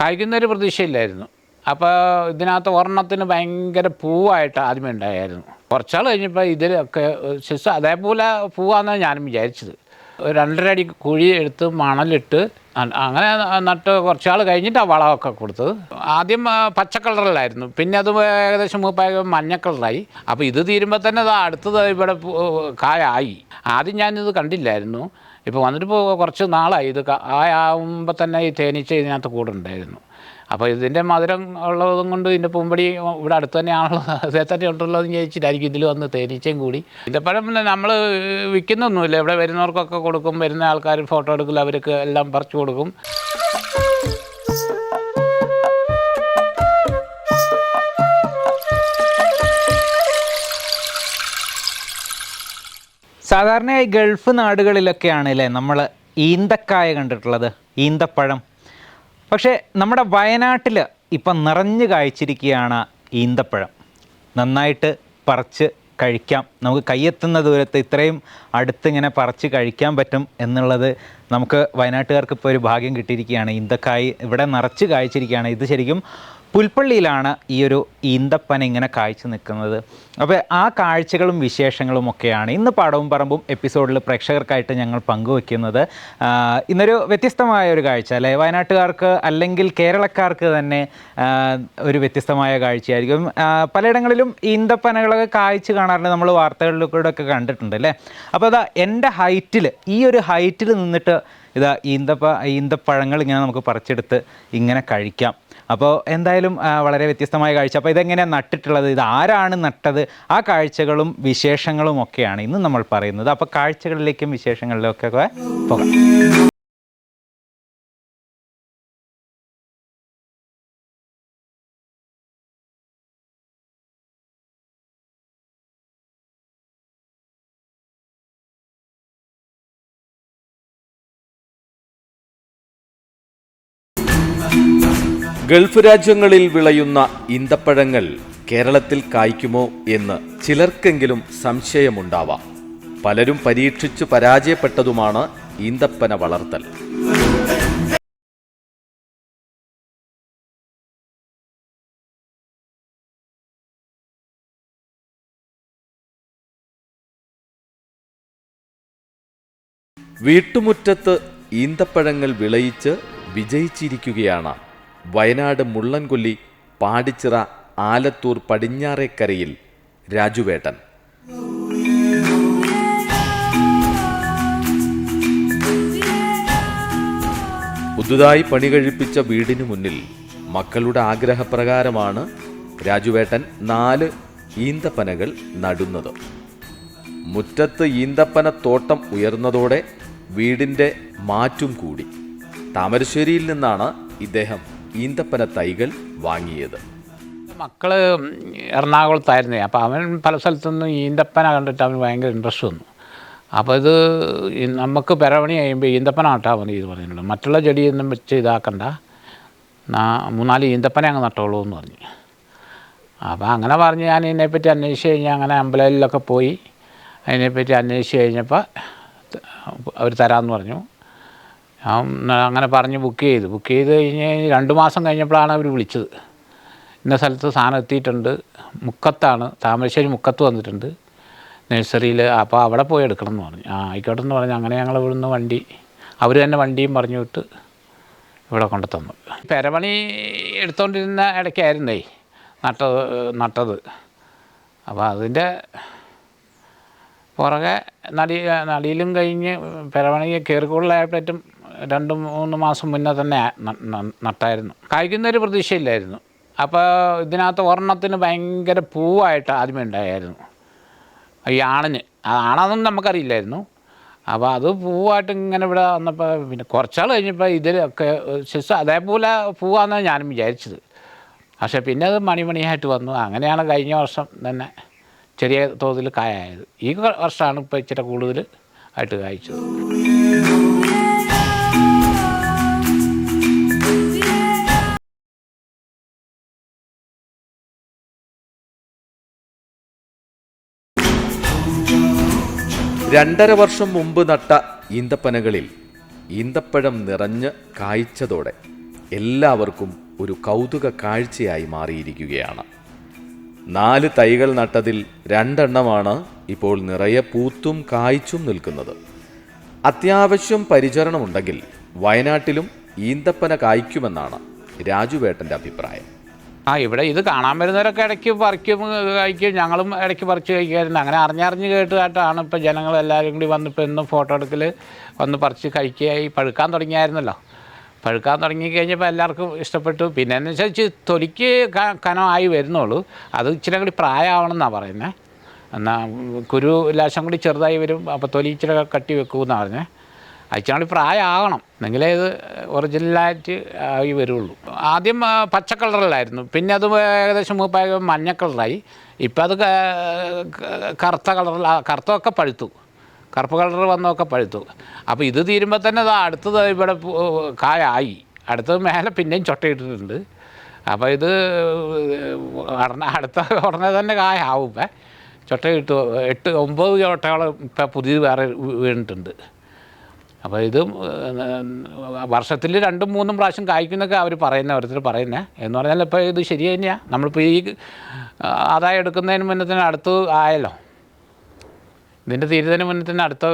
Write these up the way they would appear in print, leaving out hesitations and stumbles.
കായ്ക്കുന്നൊരു പ്രതീക്ഷയില്ലായിരുന്നു. അപ്പോൾ ഇതിനകത്ത് ഒരെണ്ണത്തിന് ഭയങ്കര പൂവായിട്ട് ആദ്യമേ ഉണ്ടായിരുന്നു. കുറച്ചാൾ കഴിഞ്ഞപ്പോൾ ഇതിലൊക്കെ അതേപോലെ പൂവാണെന്നാണ് ഞാനും വിചാരിച്ചത്. 2.5 അടി കുഴി എടുത്ത് മണലിട്ട് അങ്ങനെ നട്ട് കുറച്ചാൾ കഴിഞ്ഞിട്ട് ആ വളമൊക്കെ കൊടുത്തത്. ആദ്യം പച്ച കളറിലായിരുന്നു, പിന്നെ അത് ഏകദേശം മൂപ്പായ മഞ്ഞ കളറായി. അപ്പോൾ ഇത് തീരുമ്പോൾ തന്നെ അടുത്തത് ഇവിടെ കായായി. ആദ്യം ഞാനിത് കണ്ടില്ലായിരുന്നു. ഇപ്പോൾ വന്നിട്ടിപ്പോൾ കുറച്ച് നാളായി. ഇത് കായാവുമ്പോൾ തന്നെ ഈ തേനീച്ച ഇതിനകത്ത് കൂടെ ഉണ്ടായിരുന്നു. അപ്പോൾ ഇതിൻ്റെ മധുരം ഉള്ളതും കൊണ്ട് ഇതിൻ്റെ പൂമ്പടി ഇവിടെ അടുത്ത് തന്നെയാണല്ലോ, അതേ തന്നെ ഉണ്ടല്ലോ എന്ന് ചോദിച്ചിട്ടായിരിക്കും ഇതിൽ വന്ന് തേനീച്ചയും കൂടി. ഇതിൻ്റെപ്പഴം പിന്നെ നമ്മൾ വിൽക്കുന്നൊന്നുമില്ല. ഇവിടെ വരുന്നവർക്കൊക്കെ കൊടുക്കും. വരുന്ന ആൾക്കാർ ഫോട്ടോ എടുക്കില്ല, അവർക്ക് എല്ലാം പറിച്ചു കൊടുക്കും. സാധാരണയായി ഗൾഫ് നാടുകളിലൊക്കെയാണ് അല്ലേ നമ്മൾ ഈന്തക്കായ കണ്ടിട്ടുള്ളത്, ഈന്തപ്പഴം. പക്ഷേ നമ്മുടെ വയനാട്ടിൽ ഇപ്പം നിറഞ്ഞു കായ്ച്ചിരിക്കുകയാണ് ഈന്തപ്പഴം. നന്നായിട്ട് പറിച്ച് കഴിക്കാം. നമുക്ക് കയ്യെത്തുന്ന ദൂരത്ത് ഇത്രയും അടുത്തിങ്ങനെ പറിച്ച് കഴിക്കാൻ പറ്റും എന്നുള്ളത് നമുക്ക് വയനാട്ടുകാർക്ക് ഇപ്പോൾ ഒരു ഭാഗ്യം കിട്ടിയിരിക്കുകയാണ്. ഈന്തക്കായ് ഇവിടെ നിറച്ച് കായ്ച്ചിരിക്കുകയാണ്. ഇത് ശരിക്കും പുൽപ്പള്ളിയിലാണ് ഈ ഒരു ഈന്തപ്പന ഇങ്ങനെ കായ്ച്ചു നിൽക്കുന്നത്. അപ്പോൾ ആ കാഴ്ചകളും വിശേഷങ്ങളും ഒക്കെയാണ് ഇന്ന് പാടവും പറമ്പും എപ്പിസോഡിൽ പ്രേക്ഷകർക്കായിട്ട് ഞങ്ങൾ പങ്കുവയ്ക്കുന്നത്. ഇന്നൊരു വ്യത്യസ്തമായ ഒരു കാഴ്ച അല്ലേ, വയനാട്ടുകാർക്ക് അല്ലെങ്കിൽ കേരളക്കാർക്ക് തന്നെ ഒരു വ്യത്യസ്തമായ കാഴ്ചയായിരിക്കും. പലയിടങ്ങളിലും ഈന്തപ്പനകളൊക്കെ കായ്ച്ച് കാണാറുണ്ട്, നമ്മൾ വാർത്തകളിലൂടെ ഒക്കെ കണ്ടിട്ടുണ്ട് അല്ലേ. അപ്പോൾ അതാ എൻ്റെ ഹൈറ്റിൽ, ഈ ഒരു ഹൈറ്റിൽ നിന്നിട്ട് ഇതാ ഈന്തപ്പഴങ്ങൾ ഇങ്ങനെ നമുക്ക് പറിച്ചെടുത്ത് ഇങ്ങനെ കഴിക്കാം. അപ്പോൾ എന്തായാലും വളരെ വ്യത്യസ്തമായ കാഴ്ച. അപ്പോൾ ഇതെങ്ങനെയാണ് നട്ടിട്ടുള്ളത്, ഇത് ആരാണ് നട്ടത്, ആ കാഴ്ചകളും വിശേഷങ്ങളും ഒക്കെയാണ് ഇന്ന് നമ്മൾ പറയുന്നത്. അപ്പോൾ കാഴ്ചകളിലേക്കും വിശേഷങ്ങളിലേക്കൊക്കെ പോകാം. ഗൾഫ് രാജ്യങ്ങളിൽ വിളയുന്ന ഈന്തപ്പഴങ്ങൾ കേരളത്തിൽ കായ്ക്കുമോ എന്ന് ചിലർക്കെങ്കിലും സംശയമുണ്ടാവാം. പലരും പരീക്ഷിച്ചു പരാജയപ്പെട്ടതുമാണ് ഈന്തപ്പന വളർത്തൽ. വീട്ടുമുറ്റത്ത് ഈന്തപ്പഴങ്ങൾ വിളയിച്ച് വിജയിച്ചിരിക്കുകയാണ് വയനാട് മുള്ളൻകൊല്ലി പാടിച്ചിറ ആലത്തൂർ പടിഞ്ഞാറേക്കരയിൽ രാജുവേട്ടൻ. പുതുതായി പണി കഴിപ്പിച്ച വീടിനു മുന്നിൽ മക്കളുടെ ആഗ്രഹപ്രകാരമാണ് രാജുവേട്ടൻ 4 ഈന്തപ്പനകൾ നടുന്നത്. മുറ്റത്ത് ഈന്തപ്പന തോട്ടം ഉയർന്നതോടെ വീടിൻ്റെ മാറ്റും കൂടി. താമരശ്ശേരിയിൽ നിന്നാണ് ഇദ്ദേഹം ഈന്തപ്പന തൈകൾ വാങ്ങിയത്. മക്കൾ എറണാകുളത്തായിരുന്നേ. അപ്പോൾ അവൻ പല സ്ഥലത്തുനിന്നും ഈന്തപ്പന കണ്ടിട്ട് അവന് ഭയങ്കര ഇൻട്രസ്റ്റ് വന്നു. അപ്പോൾ ഇത് നമുക്ക് പെരവണി കഴിയുമ്പോൾ ഈന്തപ്പന നട്ടാൽ മതി ഇത് പറഞ്ഞിട്ടുണ്ട്. മറ്റുള്ള ചെടിയൊന്നും വെച്ച് ഇതാക്കണ്ട, 3-4 ഈന്തപ്പന അങ്ങ് നട്ടോളൂ എന്ന് പറഞ്ഞു. അപ്പോൾ അങ്ങനെ പറഞ്ഞ് ഞാൻ ഇതിനെപ്പറ്റി അന്വേഷിച്ച് കഴിഞ്ഞാൽ അങ്ങനെ അമ്പലയിലൊക്കെ പോയി അതിനെപ്പറ്റി അന്വേഷിച്ച് കഴിഞ്ഞപ്പോൾ അവർ തരാമെന്ന് പറഞ്ഞു. അങ്ങനെ പറഞ്ഞ് ബുക്ക് ചെയ്ത് കഴിഞ്ഞ് 2 മാസം കഴിഞ്ഞപ്പോഴാണ് അവർ വിളിച്ചത്. ഇന്ന സ്ഥലത്ത് സാധനം എത്തിയിട്ടുണ്ട്, മുക്കത്താണ്, താമരശ്ശേരി മുക്കത്ത് വന്നിട്ടുണ്ട് നഴ്സറിയിൽ, അപ്പോൾ അവിടെ പോയി എടുക്കണം എന്ന് പറഞ്ഞു. ആയിക്കോട്ടെ എന്ന് പറഞ്ഞു. അങ്ങനെ ഞങ്ങൾ ഇവിടുന്ന് അവർ തന്നെ വണ്ടിയും പറഞ്ഞു വിട്ട് ഇവിടെ കൊണ്ടു തന്നു. പെരപണി എടുത്തുകൊണ്ടിരുന്ന ഇടയ്ക്കായിരുന്നേ നട്ടത്. അപ്പോൾ അതിൻ്റെ പുറകെ നടിയിലും കഴിഞ്ഞ് പെരപണി കയറിക്കൊള്ളായപ്പോഴേറ്റും 2-3 മാസം മുന്നേ തന്നെ നട്ടായിരുന്നു. കായ്ക്കുന്നൊരു പ്രതീക്ഷയില്ലായിരുന്നു. അപ്പോൾ ഇതിനകത്ത് ഒരെണ്ണത്തിന് ഭയങ്കര പൂവായിട്ട് ആദ്യമേ ഉണ്ടായിരുന്നു. ഈ ആണെന്നും നമുക്കറിയില്ലായിരുന്നു. അപ്പോൾ അത് പൂവായിട്ട് ഇങ്ങനെ ഇവിടെ വന്നപ്പോൾ പിന്നെ കുറച്ചാൾ കഴിഞ്ഞപ്പോൾ ഇതിലൊക്കെ അതേപോലെ പൂവാണെന്നാണ് ഞാനും വിചാരിച്ചത്. പക്ഷേ പിന്നെ അത് മണിയായിട്ട് വന്നു. അങ്ങനെയാണ് കഴിഞ്ഞ വർഷം തന്നെ ചെറിയ തോതിൽ കായായത്. ഈ വർഷമാണ് ഇപ്പോൾ ഇച്ചിരി കൂടുതൽ ആയിട്ട് കായ്ച്ചത്. രണ്ടര വർഷം മുമ്പ് നട്ട ഈന്തപ്പനകളിൽ ഈന്തപ്പഴം നിറഞ്ഞ് കായ്ച്ചതോടെ എല്ലാവർക്കും ഒരു കൗതുക കാഴ്ചയായി മാറിയിരിക്കുകയാണ്. 4 തൈകൾ നട്ടതിൽ 2 എണ്ണമാണ് ഇപ്പോൾ നിറയെ പൂത്തും കായ്ച്ചും നിൽക്കുന്നത്. അത്യാവശ്യം പരിചരണമുണ്ടെങ്കിൽ വയനാട്ടിലും ഈന്തപ്പന കായ്ക്കുമെന്നാണ് രാജുവേട്ടൻ്റെ അഭിപ്രായം. ഇവിടെ ഇത് കാണാൻ വരുന്നവരൊക്കെ ഇടയ്ക്ക് പറിക്കും കഴിക്കും, ഞങ്ങളും ഇടയ്ക്ക് പറിച്ച് കഴിക്കുമായിരുന്നു. അങ്ങനെ അറിഞ്ഞറിഞ്ഞ് കേട്ടാണ് ഇപ്പോൾ ജനങ്ങളെല്ലാവരും കൂടി വന്ന് ഇപ്പോൾ എന്നും ഫോട്ടോ എടുക്കൽ വന്ന് പറിച്ച് കഴിക്കുകയായി. പഴുക്കാൻ തുടങ്ങിയായിരുന്നല്ലോ. പഴുക്കാൻ തുടങ്ങിക്കഴിഞ്ഞപ്പോൾ എല്ലാവർക്കും ഇഷ്ടപ്പെട്ടു. പിന്നെ എന്ന് വെച്ചാൽ തൊലിക്ക് കനമായി വരുന്നുള്ളൂ. അത് ഇച്ചിരി കൂടി പ്രായമാവണമെന്നാണ് പറയുന്നത്. എന്നാൽ കുരു ലാശം കൂടി ചെറുതായി വരും. അപ്പോൾ തൊലി ഇച്ചിരി കട്ടി വെക്കുമെന്നാണ് പറഞ്ഞത്. അയച്ചാൽ പ്രായമാകണം, എന്നെങ്കിലേ ഇത് ഒറിജിനലായിട്ട് ആയി വരുള്ളൂ. ആദ്യം പച്ച കളറിലായിരുന്നു, പിന്നെ അത് ഏകദേശം മൂപ്പായ മഞ്ഞ കളറായി. ഇപ്പം അത് കറുത്ത കളറിൽ, കറുത്തൊക്കെ പഴുത്തു, കറുപ്പ് കളർ വന്നതൊക്കെ പഴുത്തു. അപ്പോൾ ഇത് തീരുമ്പോൾ തന്നെ അത് അടുത്തത് ഇവിടെ കായായി. അടുത്തത് മേലെ പിന്നെയും ചൊട്ടയിട്ടിട്ടുണ്ട്. അപ്പോൾ ഇത് അടുത്ത ഉടനെ തന്നെ കായാവും. ഇപ്പം ചൊട്ടയിട്ട് 8-9 ചൊട്ടകൾ ഇപ്പം പുതിയത് വേറെ വീണിട്ടുണ്ട്. അപ്പോൾ ഇത് വർഷത്തിൽ 2-3 പ്രാവശ്യം കായ്ക്കുന്നൊക്കെ അവർ പറയുന്നത്, ഓരോരുത്തർ പറയുന്നത്. എന്ന് പറഞ്ഞാൽ ഇപ്പോൾ ഇത് ശരി തന്നെയാണ്. നമ്മളിപ്പോൾ ഈ ആദായം എടുക്കുന്നതിന് മുന്നേ തന്നെ അടുത്ത് ആയല്ലോ. ഇതിൻ്റെ തീരുന്നതിന് മുന്നേ തന്നെ അടുത്ത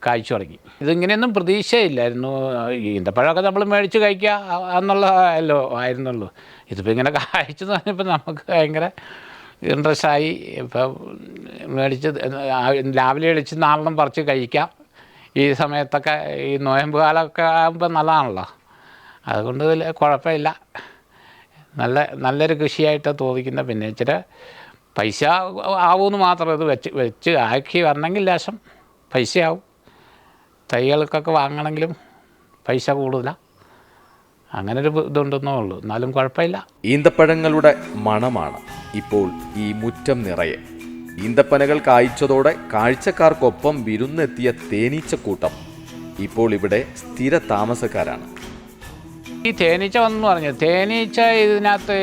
കായ്ച്ചു തുടങ്ങി. ഇതിങ്ങനെയൊന്നും പ്രതീക്ഷയില്ലായിരുന്നു. ഈന്തപ്പഴമൊക്കെ നമ്മൾ മേടിച്ച് കഴിക്കുക എന്നുള്ളതല്ലോ ആയിരുന്നുള്ളൂ. ഇതിപ്പോൾ ഇങ്ങനെ കായ്ച്ചെന്ന് പറഞ്ഞപ്പോൾ നമുക്ക് ഭയങ്കര ഇൻട്രസ്റ്റായി. ഇപ്പം മേടിച്ച് രാവിലെ എളിച്ച് നാളെണ്ണം പറിച്ച് കഴിക്കാം. ഈ സമയത്തൊക്കെ ഈ നോയമ്പ് കാലമൊക്കെ ആകുമ്പോൾ നല്ലതാണല്ലോ. അതുകൊണ്ട് കുഴപ്പമില്ല. നല്ലൊരു കൃഷിയായിട്ടാണ് തോന്നിക്കുന്നത്. പിന്നെ ഇച്ചിരി പൈസ ആവുമെന്ന് മാത്രം. ഇത് വെച്ച് ആക്കി വരണമെങ്കിൽ ലേശം പൈസയാവും. തൈകൾക്കൊക്കെ വാങ്ങണമെങ്കിലും പൈസ കൂടുതലാണ്. അങ്ങനൊരു ഇതുണ്ടെന്നേ ഉള്ളൂ. എന്നാലും കുഴപ്പമില്ല. ഈന്തപ്പഴങ്ങളുടെ മണമാണ് ഇപ്പോൾ ഈ മുറ്റം നിറയെ. ഈന്തപ്പനകൾ കായ്ച്ചതോടെ കാഴ്ചക്കാർക്കൊപ്പം വിരുന്നെത്തിയ തേനീച്ചക്കൂട്ടം ഇപ്പോൾ ഇവിടെ സ്ഥിര താമസക്കാരാണ്. ഈ തേനീച്ച വന്നു പറഞ്ഞത്, തേനീച്ച ഇതിനകത്ത്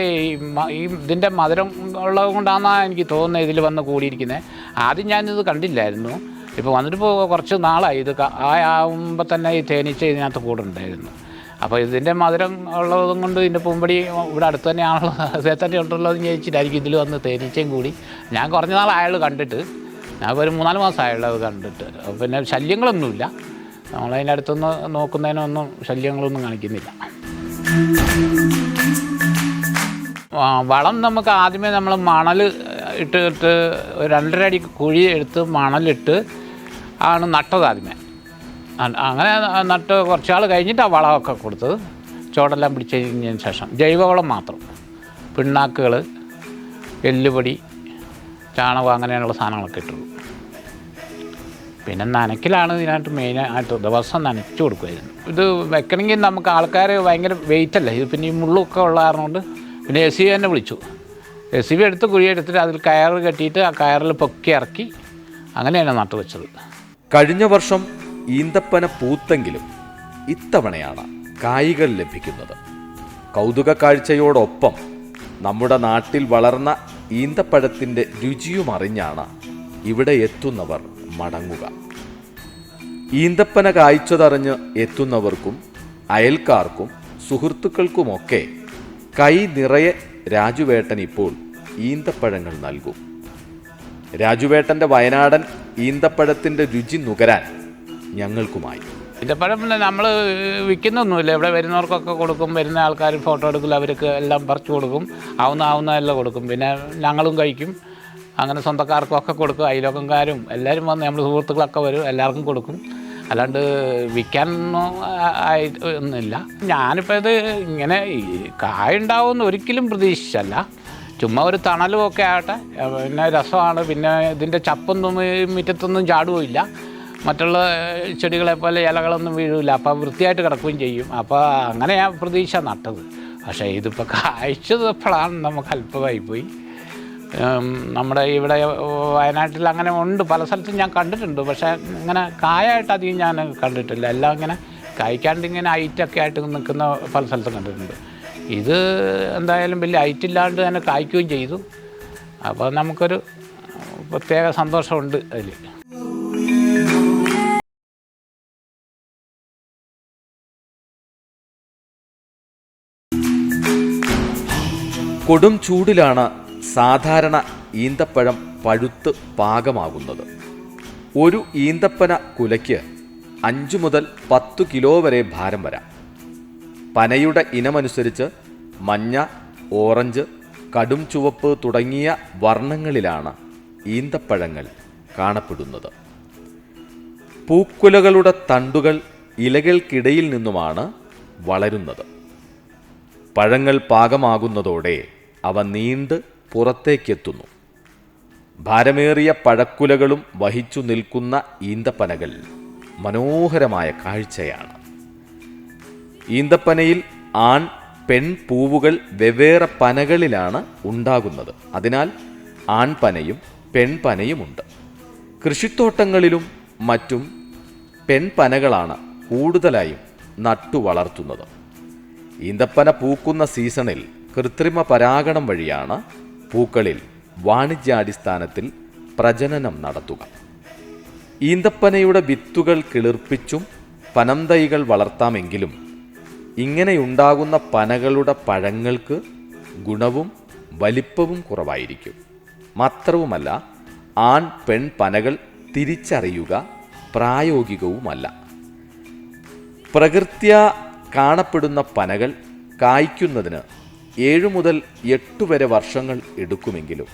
ഇതിൻ്റെ മധുരം ഉള്ളത് കൊണ്ടാണെന്നാണ് എനിക്ക് തോന്നുന്നത് ഇതിൽ വന്ന് കൂടിയിരിക്കുന്നത്. ആദ്യം ഞാനിത് കണ്ടില്ലായിരുന്നു. ഇപ്പോൾ വന്നിട്ടിപ്പോൾ കുറച്ച് നാളായി. ഇത് ആവുമ്പോൾ തന്നെ ഈ തേനീച്ച ഇതിനകത്ത് കൂടുണ്ടായിരുന്നു. അപ്പോൾ ഇതിൻ്റെ മധുരം ഉള്ളതും കൊണ്ട് ഇതിൻ്റെ പൂമ്പടി ഇവിടെ അടുത്ത് തന്നെയാണല്ലോ, അതേ തന്നെ ഉണ്ടല്ലോ എന്ന് ചോദിച്ചിട്ടായിരിക്കും ഇതിൽ വന്ന് തേനീച്ചയും കൂടി. ഞാൻ കുറഞ്ഞ നാളായാൾ കണ്ടിട്ട്, ഞാൻ ഒരു 3-4 മാസമായുള്ളൂ അത് കണ്ടിട്ട്. പിന്നെ ശല്യങ്ങളൊന്നുമില്ല. നമ്മളതിൻ്റെ അടുത്തൊന്ന് നോക്കുന്നതിനൊന്നും ശല്യങ്ങളൊന്നും കാണിക്കുന്നില്ല. വളം നമുക്ക് ആദ്യമേ നമ്മൾ മണൽ ഇട്ടിട്ട് 2.5 അടി കുഴി എടുത്ത് മണലിട്ട് ആണ് നട്ടത് ആദ്യമേ. അങ്ങനെ നട്ട് കുറച്ചാൾ കഴിഞ്ഞിട്ടാണ് വളമൊക്കെ കൊടുത്തത്. ചോടെല്ലാം പിടിച്ച് കഴിഞ്ഞതിന് ശേഷം ജൈവവളം മാത്രം, പിണ്ണാക്കുകൾ, എല്ലുപൊടി, ചാണകം, അങ്ങനെയുള്ള സാധനങ്ങളൊക്കെ ഇട്ടുള്ളൂ. പിന്നെ നനയ്ക്കലാണ് ഇതിനായിട്ട് മെയിനായിട്ട്. ദിവസം നനച്ചു കൊടുക്കുമായിരുന്നു. ഇത് വെക്കണമെങ്കിൽ നമുക്ക് ആൾക്കാർ ഭയങ്കര വെയിറ്റല്ലേ ഇത്. പിന്നെ ഈ മുള്ളൊക്കെ ഉള്ള കാരണം കൊണ്ട് പിന്നെ SCV തന്നെ വിളിച്ചു. SCV എടുത്ത് കുഴിയെടുത്തിട്ട് അതിൽ കയർ കെട്ടിയിട്ട് ആ കയറിൽ പൊക്കി ഇറക്കി അങ്ങനെയാണ് നട്ടു വെച്ചത്. കഴിഞ്ഞ വർഷം ഈന്തപ്പന പൂത്തെങ്കിലും ഇത്തവണയാണ് കായ്കൾ ലഭിക്കുന്നത്. കൗതുക കാഴ്ചയോടൊപ്പം നമ്മുടെ നാട്ടിൽ വളർന്ന ഈന്തപ്പഴത്തിൻ്റെ രുചിയും അറിഞ്ഞാണ് ഇവിടെ എത്തുന്നവർ മടങ്ങുക. ഈന്തപ്പന കായ്ച്ചതറിഞ്ഞ് എത്തുന്നവർക്കും അയൽക്കാർക്കും സുഹൃത്തുക്കൾക്കുമൊക്കെ കൈ നിറയെ രാജുവേട്ടൻ ഇപ്പോൾ ഈന്തപ്പഴങ്ങൾ നൽകും. രാജുവേട്ടൻ്റെ വയനാടൻ ഈന്തപ്പഴത്തിൻ്റെ രുചി നുകരാൻ ഞങ്ങൾക്കുമായി. ഈന്തപ്പഴം പിന്നെ നമ്മൾ വിൽക്കുന്നൊന്നുമില്ല. ഇവിടെ വരുന്നവർക്കൊക്കെ കൊടുക്കും. വരുന്ന ആൾക്കാർ ഫോട്ടോ എടുക്കില്ല, അവർക്ക് എല്ലാം പറിച്ചു കൊടുക്കും. ആവുന്നതെല്ലാം കൊടുക്കും. പിന്നെ ഞങ്ങളും കഴിക്കും. അങ്ങനെ സ്വന്തക്കാർക്കൊക്കെ കൊടുക്കും. അയൽവക്കക്കാരും എല്ലാവരും വന്ന് നമ്മൾ സുഹൃത്തുക്കളൊക്കെ വരും, എല്ലാവർക്കും കൊടുക്കും. അല്ലാണ്ട് വിൽക്കാനൊന്നും ഒന്നുമില്ല. ഞാനിപ്പോൾ ഇത് ഇങ്ങനെ കായ ഉണ്ടാവുമെന്ന് ഒരിക്കലും പ്രതീക്ഷിച്ചല്ല. ചുമ്മാ ഒരു തണലും ഒക്കെ ആകട്ടെ, പിന്നെ രസമാണ്. പിന്നെ ഇതിൻ്റെ ചപ്പൊന്നും മുറ്റത്തൊന്നും ചാടുകയില്ല. മറ്റുള്ള ചെടികളെ പോലെ ഇലകളൊന്നും വീഴില്ല. അപ്പോൾ വൃത്തിയായിട്ട് കിടക്കുകയും ചെയ്യും. അപ്പോൾ അങ്ങനെ ഞാൻ പ്രതീക്ഷ നട്ടത്. പക്ഷേ ഇതിപ്പോൾ കായ്ച്ചതപ്പോഴാണ് നമുക്ക് അല്പമായിപ്പോയി. നമ്മുടെ ഇവിടെ വയനാട്ടിൽ അങ്ങനെ ഉണ്ട്, പല സ്ഥലത്തും ഞാൻ കണ്ടിട്ടുണ്ട്. പക്ഷേ ഇങ്ങനെ കായായിട്ട് അധികം ഞാൻ കണ്ടിട്ടില്ല. എല്ലാം ഇങ്ങനെ കായ്ക്കാണ്ട് ഇങ്ങനെ ഐറ്റൊക്കെ ആയിട്ട് നിൽക്കുന്ന പല സ്ഥലത്തും കണ്ടിട്ടുണ്ട്. ഇത് എന്തായാലും വലിയ ഐറ്റില്ലാണ്ട് തന്നെ കായ്ക്കുകയും ചെയ്തു. അപ്പോൾ നമുക്കൊരു പ്രത്യേക സന്തോഷമുണ്ട് അതിൽ. കൊടും ചൂടിലാണ് സാധാരണ ഈന്തപ്പഴം പഴുത്ത് പാകമാകുന്നത്. ഒരു ഈന്തപ്പന കുലയ്ക്ക് 5 മുതൽ 10 കിലോ വരെ ഭാരം വരാം. പനയുടെ ഇനമനുസരിച്ച് മഞ്ഞ, ഓറഞ്ച്, കടും ചുവപ്പ് തുടങ്ങിയ വർണ്ണങ്ങളിലാണ് ഈന്തപ്പഴങ്ങൾ കാണപ്പെടുന്നത്. പൂക്കുലകളുടെ തണ്ടുകൾ ഇലകൾക്കിടയിൽ നിന്നുമാണ് വളരുന്നത്. പഴങ്ങൾ പാകമാകുന്നതോടെ അവ നീണ്ട് പുറത്തേക്കെത്തുന്നു. ഭാരമേറിയ പഴക്കുലകളും വഹിച്ചു നിൽക്കുന്ന ഈന്തപ്പനകൾ മനോഹരമായ കാഴ്ചയാണ്. ഈന്തപ്പനയിൽ ആൺ പെൺ പൂവുകൾ വെവ്വേറെ പനകളിലാണ് ഉണ്ടാകുന്നത്. അതിനാൽ ആൺപനയും പെൺപനയുമുണ്ട്. കൃഷിത്തോട്ടങ്ങളിലും മറ്റും പെൺപനകളാണ് കൂടുതലായും നട്ടു വളർത്തുന്നത്. ഈന്തപ്പന പൂക്കുന്ന സീസണിൽ കൃത്രിമ പരാഗണം വഴിയാണ് പൂക്കളിൽ വാണിജ്യാടിസ്ഥാനത്തിൽ പ്രജനനം നടത്തുക. ഈന്തപ്പനയുടെ വിത്തുകൾ കിളിർപ്പിച്ചും പനംതൈകൾ വളർത്താമെങ്കിലും ഇങ്ങനെയുണ്ടാകുന്ന പനകളുടെ പഴങ്ങൾക്ക് ഗുണവും വലിപ്പവും കുറവായിരിക്കും. മാത്രവുമല്ല, ആൺ പെൺ പനകൾ തിരിച്ചറിയുക പ്രായോഗികവുമല്ല. പ്രകൃത്യാ കാണപ്പെടുന്ന പനകൾ കായ്ക്കുന്നതിന് 7 മുതൽ 8 വരെ വർഷങ്ങൾ എടുക്കുമെങ്കിലും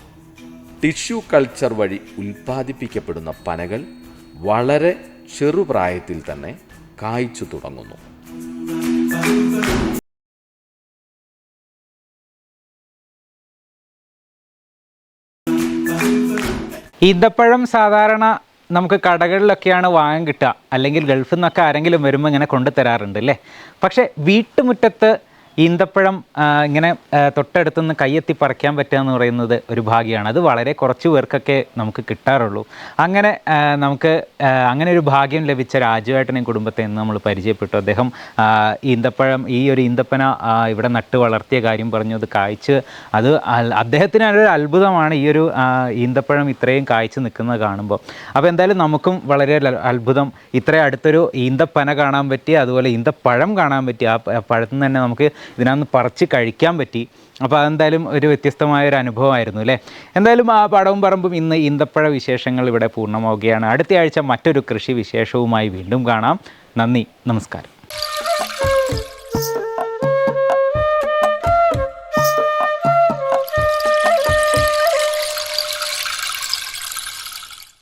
ടിഷ്യൂ കൾച്ചർ വഴി ഉൽപ്പാദിപ്പിക്കപ്പെടുന്ന പനകൾ വളരെ ചെറുപ്രായത്തിൽ തന്നെ കായ്ച്ചു തുടങ്ങുന്നു. ഈന്തപ്പഴം സാധാരണ നമുക്ക് കടകളിലൊക്കെയാണ് വാങ്ങാൻ കിട്ടുക, അല്ലെങ്കിൽ ഗൾഫിൽ നിന്നൊക്കെ ആരെങ്കിലും വരുമ്പോൾ ഇങ്ങനെ കൊണ്ടു തരാറുണ്ട് അല്ലേ. പക്ഷേ വീട്ടുമുറ്റത്ത് ഈന്തപ്പഴം ഇങ്ങനെ തൊട്ടടുത്തുനിന്ന് കയ്യെത്തി പറിക്കാൻ പറ്റുക എന്ന് പറയുന്നത് ഒരു ഭാഗ്യമാണ്. അത് വളരെ കുറച്ച് പേർക്കൊക്കെ നമുക്ക് കിട്ടാറുള്ളൂ. അങ്ങനെ നമുക്ക് അങ്ങനെ ഒരു ഭാഗ്യം ലഭിച്ച രാജുവേട്ടനെയും കുടുംബത്തെ ഇന്ന് നമ്മൾ പരിചയപ്പെട്ടു. അദ്ദേഹം ഈന്തപ്പഴം, ഈ ഒരു ഈന്തപ്പന ഇവിടെ നട്ട് വളർത്തിയ കാര്യം പറഞ്ഞു. അത് കായ്ച്ച്, അത് അദ്ദേഹത്തിന് ഒരു അത്ഭുതമാണ് ഈ ഒരു ഈന്തപ്പഴം ഇത്രയും കായ്ച്ച് നിൽക്കുന്നത് കാണുമ്പോൾ. അപ്പോൾ എന്തായാലും നമുക്കും വളരെ അത്ഭുതം. ഇത്രയും അടുത്തൊരു ഈന്തപ്പന കാണാൻ പറ്റി, അതുപോലെ ഈന്തപ്പഴം കാണാൻ പറ്റി. ആ പഴത്തിൽ നിന്ന് തന്നെ നമുക്ക് ഇതിനകത്ത് പറിച്ച് കഴിക്കാൻ പറ്റി. അപ്പോൾ അതെന്തായാലും ഒരു വ്യത്യസ്തമായൊരു അനുഭവമായിരുന്നു അല്ലേ. എന്തായാലും ആ പടവും പറമ്പും ഇന്ന് ഈന്തപ്പഴ വിശേഷങ്ങൾ ഇവിടെ പൂർണ്ണമാവുകയാണ്. അടുത്ത ആഴ്ച മറ്റൊരു കൃഷി വിശേഷവുമായി വീണ്ടും കാണാം. നന്ദി, നമസ്കാരം.